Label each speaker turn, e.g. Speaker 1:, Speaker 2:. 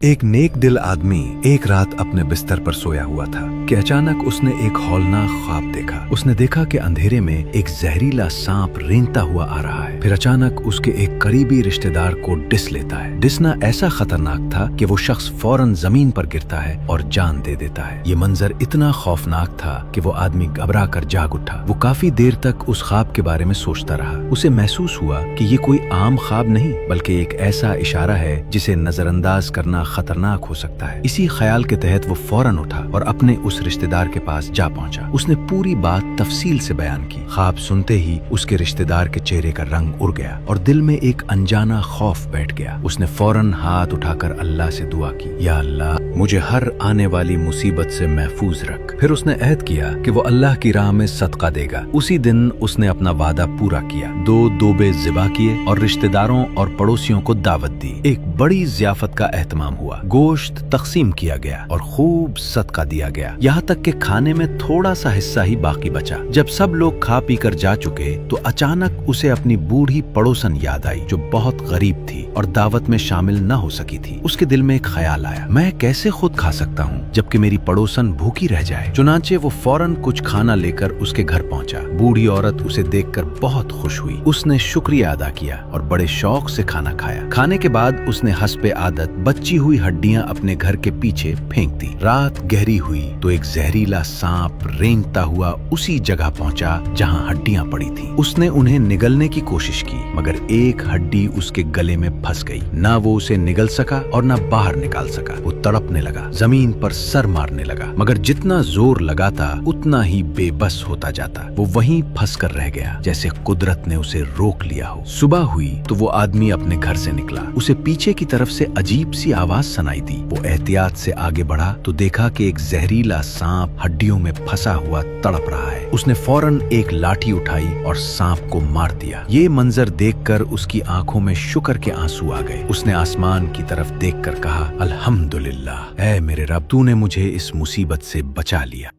Speaker 1: ایک نیک دل آدمی ایک رات اپنے بستر پر سویا ہوا تھا کہ اچانک اس نے ایک ہولناک خواب دیکھا۔ اس نے دیکھا کہ اندھیرے میں ایک زہریلا سانپ رینگتا ہوا آ رہا ہے، پھر اچانک اس کے ایک قریبی رشتہ دار کو ڈس لیتا ہے۔ ڈسنا ایسا خطرناک تھا کہ وہ شخص فوراً زمین پر گرتا ہے اور جان دے دیتا ہے۔ یہ منظر اتنا خوفناک تھا کہ وہ آدمی گھبرا کر جاگ اٹھا۔ وہ کافی دیر تک اس خواب کے بارے میں سوچتا رہا۔ اسے محسوس ہوا کہ یہ کوئی عام خواب نہیں بلکہ ایک ایسا اشارہ ہے جسے نظر انداز کرنا خطرناک ہو سکتا ہے۔ اسی خیال کے تحت وہ فوراً اٹھا اور اپنے اس رشتہ دار کے پاس جا پہنچا۔ اس نے پوری بات تفصیل سے بیان کی۔ خواب سنتے ہی اس کے رشتہ دار کے چہرے کا رنگ اڑ گیا اور دل میں ایک انجانا خوف بیٹھ گیا۔ اس نے فوراً ہاتھ اٹھا کر اللہ سے دعا کی، یا اللہ مجھے ہر آنے والی مصیبت سے محفوظ رکھ۔ پھر اس نے عہد کیا کہ وہ اللہ کی راہ میں صدقہ دے گا۔ اسی دن اس نے اپنا وعدہ پورا کیا، 2 دوبے ذبح کیے اور رشتہ داروں اور پڑوسیوں کو دعوت دی۔ ایک بڑی ضیافت کا اہتمام ہوا، گوشت تقسیم کیا گیا اور خوب صدقہ دیا گیا، یہاں تک کہ کھانے میں تھوڑا سا حصہ ہی باقی بچا۔ جب سب لوگ کھا پی کر جا چکے تو اچانک اسے اپنی بوڑھی پڑوسن یاد آئی جو بہت غریب تھی اور دعوت میں شامل نہ ہو سکی تھی۔ اس کے دل میں ایک خیال آیا، میں کیسے خود کھا سکتا ہوں جبکہ میری پڑوسن بھوکی رہ جائے۔ چنانچہ وہ فوراً کچھ کھانا لے کر اس کے گھر پہنچا۔ بوڑھی عورت اسے دیکھ کر بہت خوش ہوئی۔ اس نے شکریہ ادا کیا اور بڑے شوق سے کھانا کھایا۔ کھانے کے بعد اس نے حسب عادت بچی ہوئی ہڈیاں اپنے گھر کے پیچھے پھینک دی۔ رات گہری ہوئی تو ایک زہریلا سانپ رینگتا ہوا اسی جگہ پہنچا جہاں ہڈیاں پڑی تھیں۔ اس نے انہیں نگلنے کی کوشش کی مگر ایک ہڈی اس کے گلے میں پھنس گئی۔ نہ وہ اسے نگل سکا اور نہ باہر نکال سکا۔ وہ تڑپنے لگا، زمین پر سر مارنے لگا، مگر جتنا زور لگاتا اتنا ہی بے بس ہوتا جاتا۔ وہ وہیں پھنس کر رہ گیا جیسے قدرت نے اسے روک لیا ہو۔ صبح ہوئی تو وہ آدمی اپنے گھر سے نکلا۔ اسے پیچھے کی طرف سے عجیب سی آواز سنائی دی۔ وہ احتیاط سے آگے بڑھا تو دیکھا کہ ایک زہریلا سانپ ہڈیوں میں پھنسا ہوا تڑپ رہا ہے۔ اس نے فوراً ایک لاٹھی اٹھائی اور سانپ کو مار دیا۔ یہ منظر دیکھ کر اس کی آنکھوں میں شکر کے آنسو آ گئے۔ اس نے آسمان کی طرف دیکھ کر کہا، الحمدللہ، اے میرے رب، تو نے مجھے اس مصیبت سے بچا لیا۔